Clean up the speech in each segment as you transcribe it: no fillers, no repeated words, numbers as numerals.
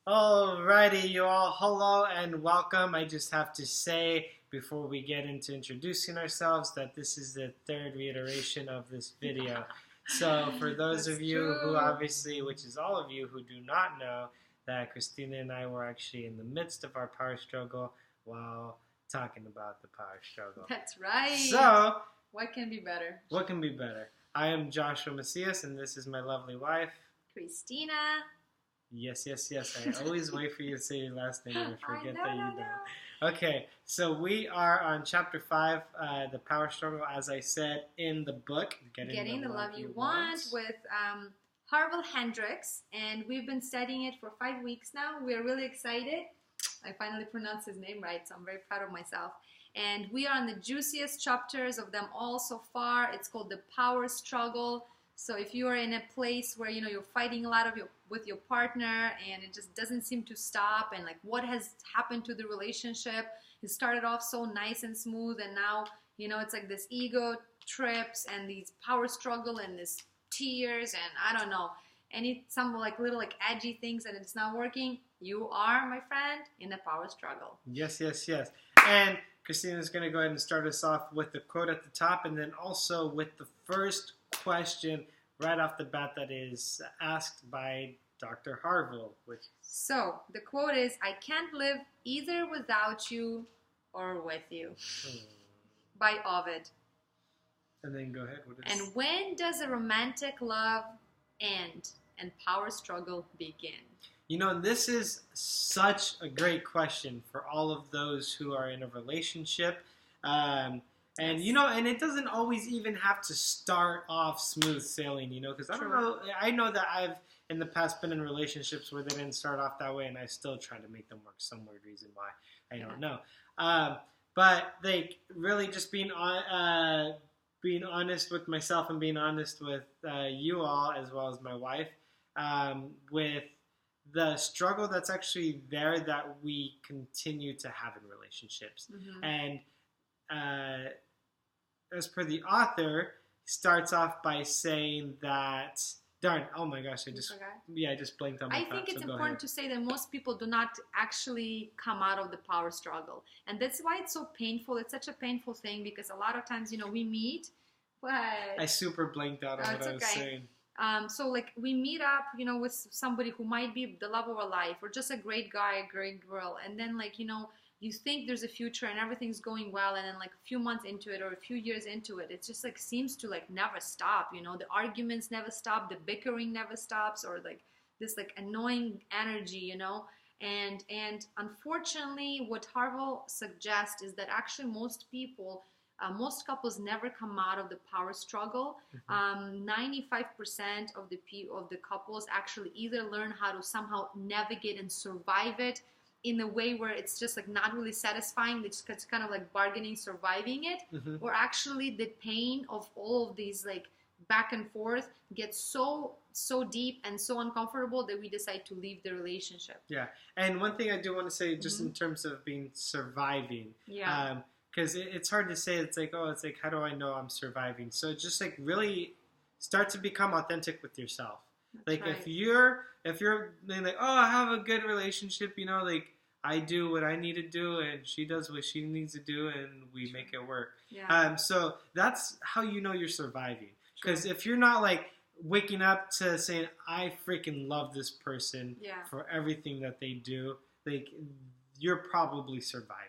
Alrighty, you all, hello and welcome. I just have to say before we get into introducing ourselves that this is the third reiteration of this video. So for those That's of you true. who obviously, which is all of you who do not know, that Christina and I were actually in the midst of our power struggle while talking about the power struggle. That's right. So, what can be better? what can be better? I am Joshua Macias and this is my lovely wife. Christina. Yes. I always wait for you to say your last name and I forget that you know. don't. Okay, so we are on chapter 5, the power struggle, as I said in the book, Getting the Love You Want with Harville Hendrix. And we've been studying it for 5 weeks now. We're really excited. I finally pronounced his name right, so I'm very proud of myself. And we are on the juiciest chapters of them all so far. It's called the power struggle. So if you are in a place where you're fighting a lot with your partner and it just doesn't seem to stop, and like what has happened to the relationship? It started off so nice and smooth, and now it's like this ego trips and these power struggle and this tears and I don't know, some like little like edgy things, and it's not working. You are, my friend, in a power struggle. Yes. And Christina's going to go ahead and start us off with the quote at the top, and then also with the first question right off the bat that is asked by Dr. Harville. So the quote is, "I can't live either without you or with you," by Ovid. And then go ahead. What is... And when does a romantic love end and power struggle begin? This is such a great question for all of those who are in a relationship. And it doesn't always even have to start off smooth sailing, because I know that I've in the past been in relationships where they didn't start off that way, and I still try to make them work. Some weird reason why, I don't know. But they really just being honest with myself and being honest with you all as well as my wife, with the struggle that's actually there that we continue to have in relationships. Mm-hmm. And as per the author, he starts off by saying that, oh my gosh, I just blanked on my thought. I think it's important to say that most people do not actually come out of the power struggle. And that's why it's so painful. It's such a painful thing because a lot of times, we meet. But I super blanked out on what I was saying. So like we meet up, with somebody who might be the love of our life or just a great guy, a great girl. And then like, you think there's a future and everything's going well. And then like a few months into it or a few years into it, it just like seems to like never stop. The arguments never stop. The bickering never stops, or like this like annoying energy, and unfortunately what Harville suggests is that actually most couples never come out of the power struggle. 95% of the couples actually either learn how to somehow navigate and survive it in a way where it's just like not really satisfying. It's kind of like bargaining, surviving it, or actually the pain of all of these like back and forth gets so deep and so uncomfortable that we decide to leave the relationship. Yeah, and one thing I do want to say, just in terms of being surviving. Yeah. Because it's hard to say. It's like, how do I know I'm surviving? So just like really start to become authentic with yourself. That's like right. if you're like, I have a good relationship, like I do what I need to do and she does what she needs to do and we make it work. Yeah. So that's how you're surviving. Because if you're not like waking up to saying, I freaking love this person for everything that they do, like you're probably surviving.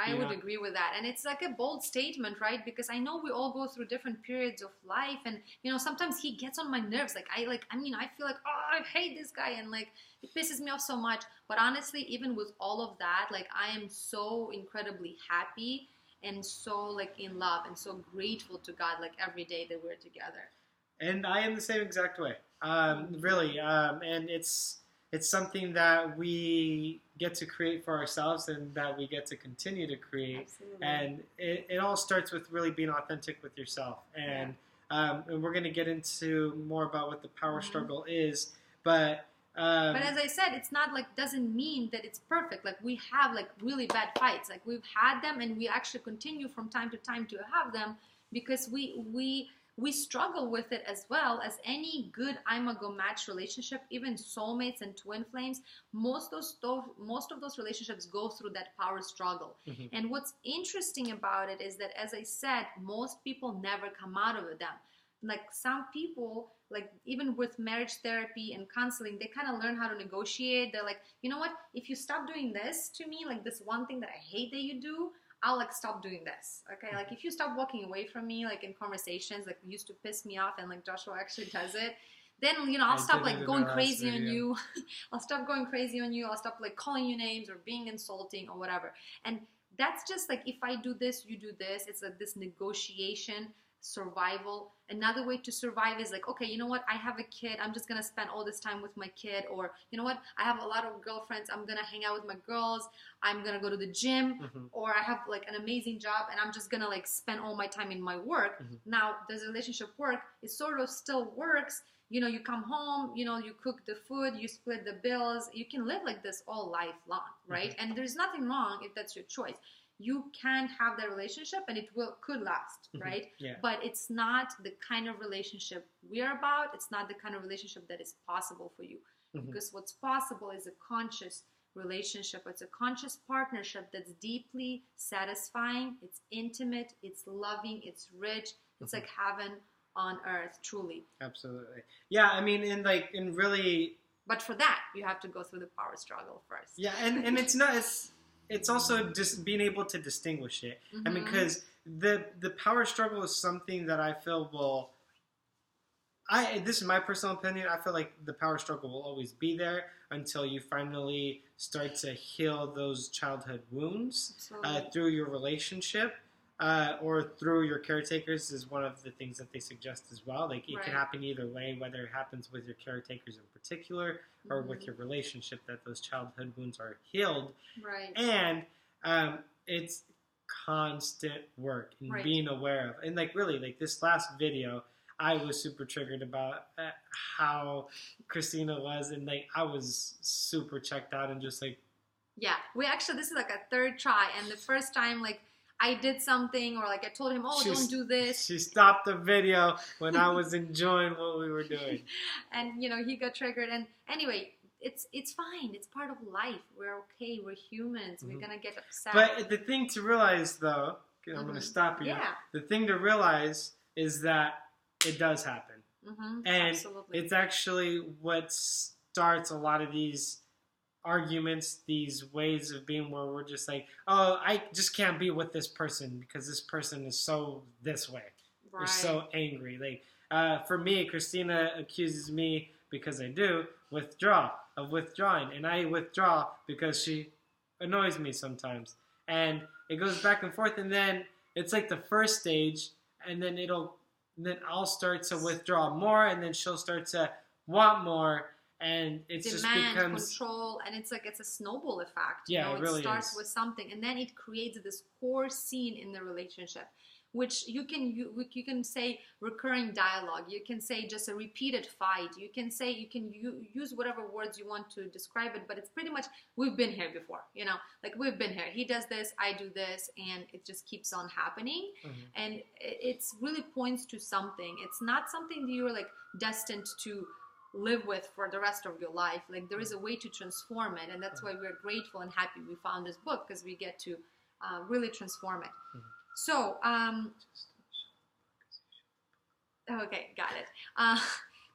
I would agree with that. And it's like a bold statement, right? Because I know we all go through different periods of life. And, sometimes he gets on my nerves. I feel like, I hate this guy. And like, it pisses me off so much. But honestly, even with all of that, like, I am so incredibly happy and so like in love and so grateful to God, like every day that we're together. And I am the same exact way. Really. And it's something that we get to create for ourselves and that we get to continue to create. Absolutely. And it all starts with really being authentic with yourself. And we're going to get into more about what the power struggle is. But as I said, it's not like, doesn't mean that it's perfect. Like we have like really bad fights. Like we've had them and we actually continue from time to time to have them because we we struggle with it as well as any good imago match relationship, even soulmates and twin flames. Most of those relationships go through that power struggle. And what's interesting about it is that, as I said, most people never come out of them. Like some people, like even with marriage therapy and counseling, they kind of learn how to negotiate. They're like, you know what, if you stop doing this to me, like this one thing that I hate that you do, I'll like stop doing this. Okay, like if you stop walking away from me, like in conversations, like used to piss me off, and like Joshua actually does it, then I'll stop like going crazy on you. I'll stop going crazy on you. I'll stop like calling you names or being insulting or whatever. And that's just like, if I do this, you do this. It's like this negotiation, survival. Another way to survive is like, okay, you know what, I have a kid, I'm just gonna spend all this time with my kid. Or you know what, I have a lot of girlfriends, I'm gonna hang out with my girls, I'm gonna go to the gym. Or I have like an amazing job and I'm just gonna like spend all my time in my work. Now, does the relationship work? It sort of still works. You come home, you cook the food, you split the bills, you can live like this all life long, right? And there's nothing wrong if that's your choice. You can have that relationship and it could last, right? But it's not the kind of relationship we're about. It's not the kind of relationship that is possible for you. Because what's possible is a conscious relationship. It's a conscious partnership that's deeply satisfying. It's intimate. It's loving. It's rich. It's like heaven on earth, truly. Absolutely. Yeah, I mean, in really... But for that, you have to go through the power struggle first. Yeah, and it's not... It's also just being able to distinguish it. I mean, because the power struggle is something that I feel will... this is my personal opinion. I feel like the power struggle will always be there until you finally start to heal those childhood wounds through your relationship. Or through your caretakers is one of the things that they suggest as well. Like it can happen either way, whether it happens with your caretakers in particular or with your relationship, that those childhood wounds are healed. Right. And it's constant work and being aware of. And like really, like this last video, I was super triggered about how Christina was, and like I was super checked out and just like... Yeah, this is like a third try, and the first time like I did something, or like I told him, don't do this. She stopped the video when I was enjoying what we were doing. And, he got triggered. And anyway, it's fine. It's part of life. We're okay. We're humans. We're going to get upset. But the thing to realize, though, I'm going to stop you. Yeah. The thing to realize is that it does happen. And absolutely. It's actually what starts a lot of these arguments, these ways of being where we're just like, I just can't be with this person because this person is so this way. They're so angry. Like for me, Christina accuses me, because I do, of withdrawing, and I withdraw because she annoys me sometimes, and it goes back and forth, and then it's like the first stage, and then I'll start to withdraw more, and then she'll start to want more. And it just becomes control, and it's a snowball effect. Yeah, it really starts is. with something, and then it creates this core scene in the relationship, which you can say recurring dialogue. You can say just a repeated fight. You can use whatever words you want to describe it, but it's pretty much, we've been here before. Like we've been here. He does this, I do this, and it just keeps on happening. And it's really points to something. It's not something that you're like destined to live with for the rest of your life. Like there is a way to transform it, and that's why we're grateful and happy we found this book, because we get to really transform it. So okay, got it.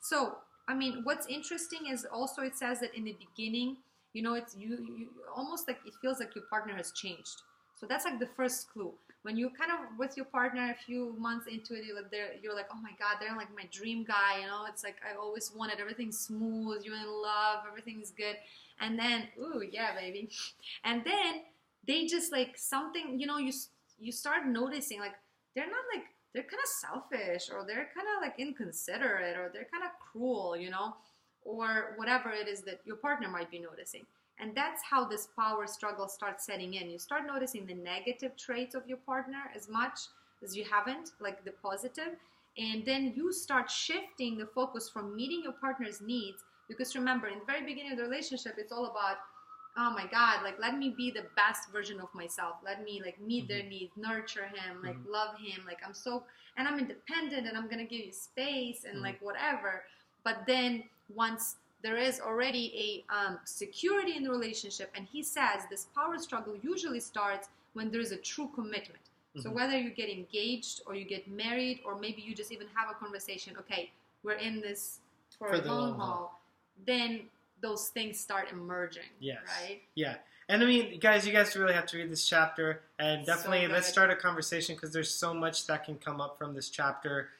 So I mean, what's interesting is also it says that in the beginning, it's you almost like it feels like your partner has changed. So that's like the first clue. When you kind of with your partner a few months into it, you're like, oh my God, they're like my dream guy. It's like I always wanted everything smooth. You're in love, everything's good, and then ooh yeah, baby, and then they just like something. You start noticing like they're kind of selfish, or they're kind of like inconsiderate, or they're kind of cruel, or whatever it is that your partner might be noticing. And that's how this power struggle starts setting in. You start noticing the negative traits of your partner as much as you haven't, like the positive. And then you start shifting the focus from meeting your partner's needs. Because remember, in the very beginning of the relationship, it's all about oh my God, like let me be the best version of myself. Let me like meet their needs, nurture him, like love him. Like and I'm independent and I'm going to give you space and like whatever. But then once there is already a security in the relationship, and he says this power struggle usually starts when there is a true commitment. So whether you get engaged or you get married, or maybe you just even have a conversation, okay, we're in this for a long haul, then those things start emerging. Yes. Right? Yeah. And I mean, guys, you guys really have to read this chapter, and definitely let's start a conversation, because there's so much that can come up from this chapter.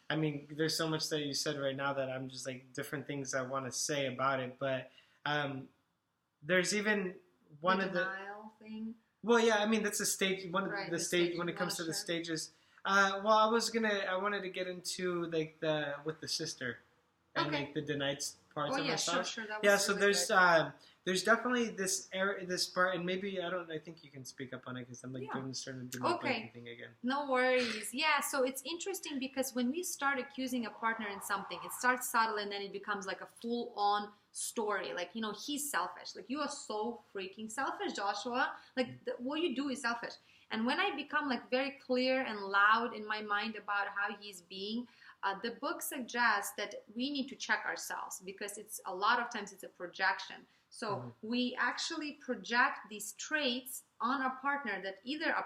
I mean, there's so much that you said right now that I'm just like different things I want to say about it, but there's even one of the denial thing. Well, yeah, I mean that's a stage. One of the stage when it comes to the stages. Well, I wanted to get into like with the sister and like the denied parts of herself. Sure. That was Yeah, so really there's definitely this part, and maybe I think you can speak up on it, because I'm like starting to do my breaking thing again. No worries. Yeah, so it's interesting because when we start accusing a partner in something, it starts subtle and then it becomes like a full-on story. Like, you know, he's selfish. Like, you are so freaking selfish, Joshua. Like, what you do is selfish. And when I become like very clear and loud in my mind about how he's being, the book suggests that we need to check ourselves, because it's a lot of times it's a projection. So we actually project these traits on our partner that either our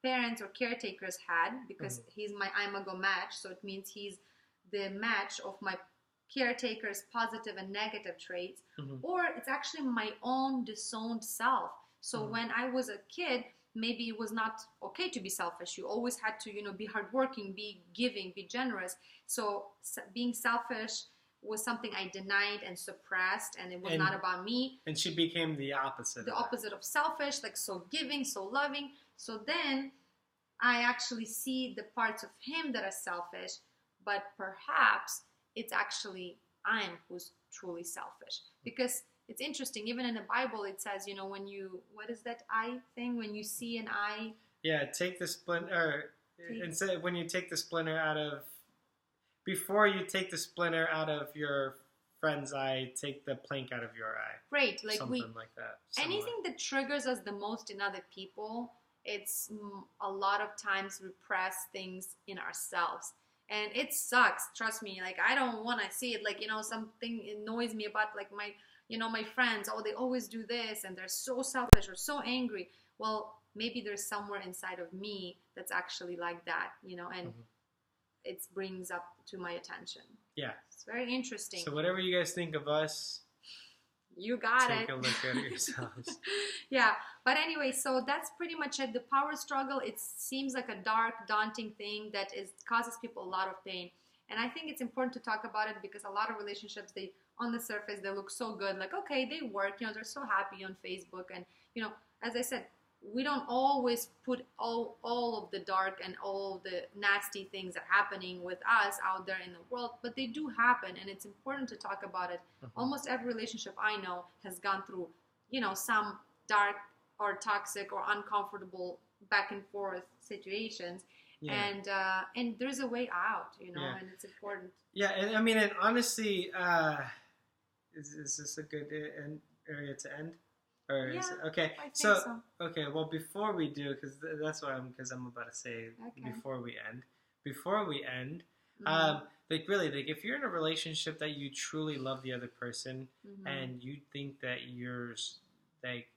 parents or caretakers had, because I'm a go match, so it means he's the match of my caretaker's positive and negative traits, or it's actually my own disowned self. So when I was a kid, maybe it was not okay to be selfish. You always had to, you know, be hardworking, be giving, be generous. So being selfish was something I denied and suppressed, and it was not about me. And she became the opposite. The opposite of selfish, like so giving, so loving. So then I actually see the parts of him that are selfish, but perhaps it's actually I'm who's truly selfish. Because it's interesting, even in the Bible it says, you know, when you, what is that eye thing? When you see an eye? Yeah, take the splinter, instead when you take the splinter out of, before you take the splinter out of your friend's eye, take the plank out of your eye. Right, like something like that. Anything that triggers us the most in other people, it's a lot of times repressed things in ourselves. And it sucks, trust me. Like, I don't want to see it. Like, you know, something annoys me about like my, you know, my friends. Oh, they always do this and they're so selfish or so angry. Well, maybe there's somewhere inside of me that's actually like that, you know, and it brings up to my attention. Yeah. It's very interesting. So whatever you guys think of us, you got take a look at it yourselves. Yeah. But anyway, so that's pretty much it. The power struggle, it seems like a dark, daunting thing that causes people a lot of pain. And I think it's important to talk about it, because a lot of relationships, they, on the surface, they look so good. Like, okay, they work, you know, they're so happy on Facebook. And, you know, as I said, we don't always put all of the dark and all the nasty things that are happening with us out there in the world, but they do happen, and it's important to talk about it. Almost every relationship I know has gone through, you know, some dark or toxic or uncomfortable back and forth situations. Yeah. And there's a way out, you know, and it's important. Yeah, and I mean, and honestly, is this a good area to end? Or is it, okay, I think so. Okay, well, before we do, because I'm about to say before we end, like really, like if you're in a relationship that you truly love the other person, and you think that you're like,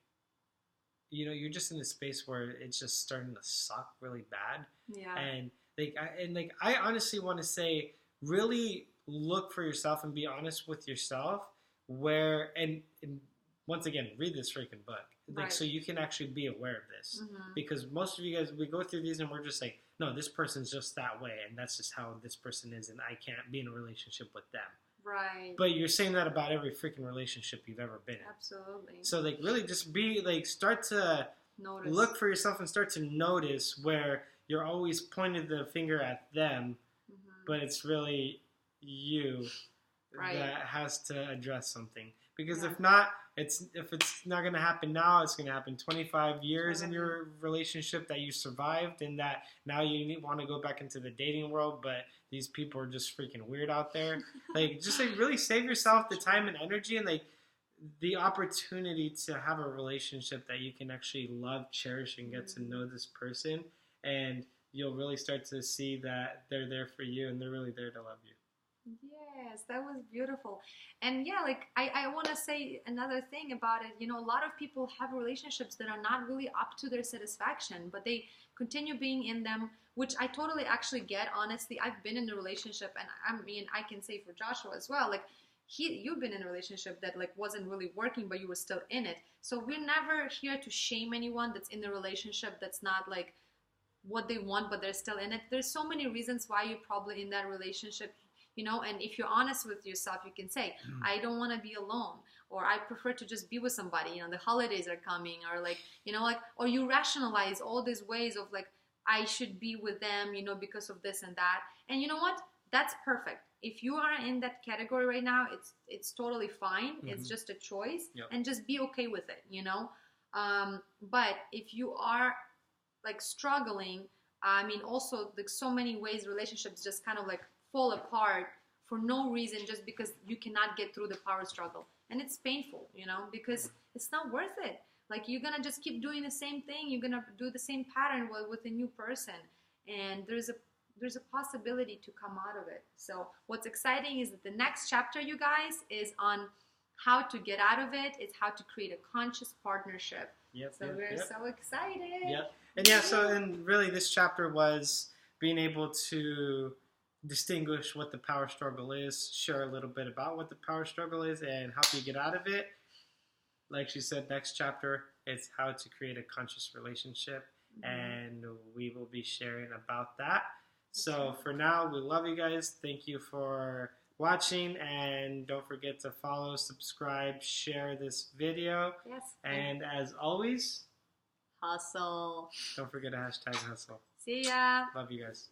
you know, you're just in a space where it's just starting to suck really bad, and I honestly want to say, really look for yourself and be honest with yourself, and once again, read this freaking book, like, so you can actually be aware of this, because most of you guys, we go through these and we're just like, no, this person's just that way, and that's just how this person is, and I can't be in a relationship with them. Right. But you're saying that about every freaking relationship you've ever been in. Absolutely. So like, really, just be like, start to look for yourself and start to notice where you're always pointing the finger at them, but it's really you that has to address something. Because if it's not going to happen now, it's going to happen 25 years in your relationship that you survived, and that now you want to go back into the dating world, but these people are just freaking weird out there. Like, just like really save yourself the time and energy, and like the opportunity to have a relationship that you can actually love, cherish, and get to know this person, and you'll really start to see that they're there for you and they're really there to love you. Yes, that was beautiful. And yeah, like I want to say another thing about it. You know, a lot of people have relationships that are not really up to their satisfaction, but they continue being in them, which I totally actually get. Honestly, I've been in a relationship, and I mean, I can say for Joshua as well, like you've been in a relationship that like wasn't really working, but you were still in it. So we're never here to shame anyone that's in the relationship that's not like what they want, but they're still in it. There's so many reasons why you're probably in that relationship, you know, and if you're honest with yourself, you can say, I don't want to be alone, or I prefer to just be with somebody, you know, the holidays are coming, or like, you know, like, or you rationalize all these ways of like, I should be with them, you know, because of this and that. And you know what? That's perfect. If you are in that category right now, it's totally fine. It's just a choice, and just be okay with it, you know. But if you are like struggling, I mean, also like so many ways relationships just kind of like fall apart for no reason, just because you cannot get through the power struggle, and it's painful, you know, because it's not worth it. Like you're gonna just keep doing the same thing, you're gonna do the same pattern with a new person, and there's a possibility to come out of it. So what's exciting is that the next chapter, you guys, is on how to get out of it. It's how to create a conscious partnership. We're so excited. Yep. And really this chapter was being able to distinguish what the power struggle is, share a little bit about what the power struggle is, and help you get out of it. Like she said, next chapter is how to create a conscious relationship, and we will be sharing about that. So for now, we love you guys. Thank you for watching, and don't forget to follow, subscribe, share this video. Yes. And as always, hustle. Don't forget to hashtag hustle. See ya. Love you guys.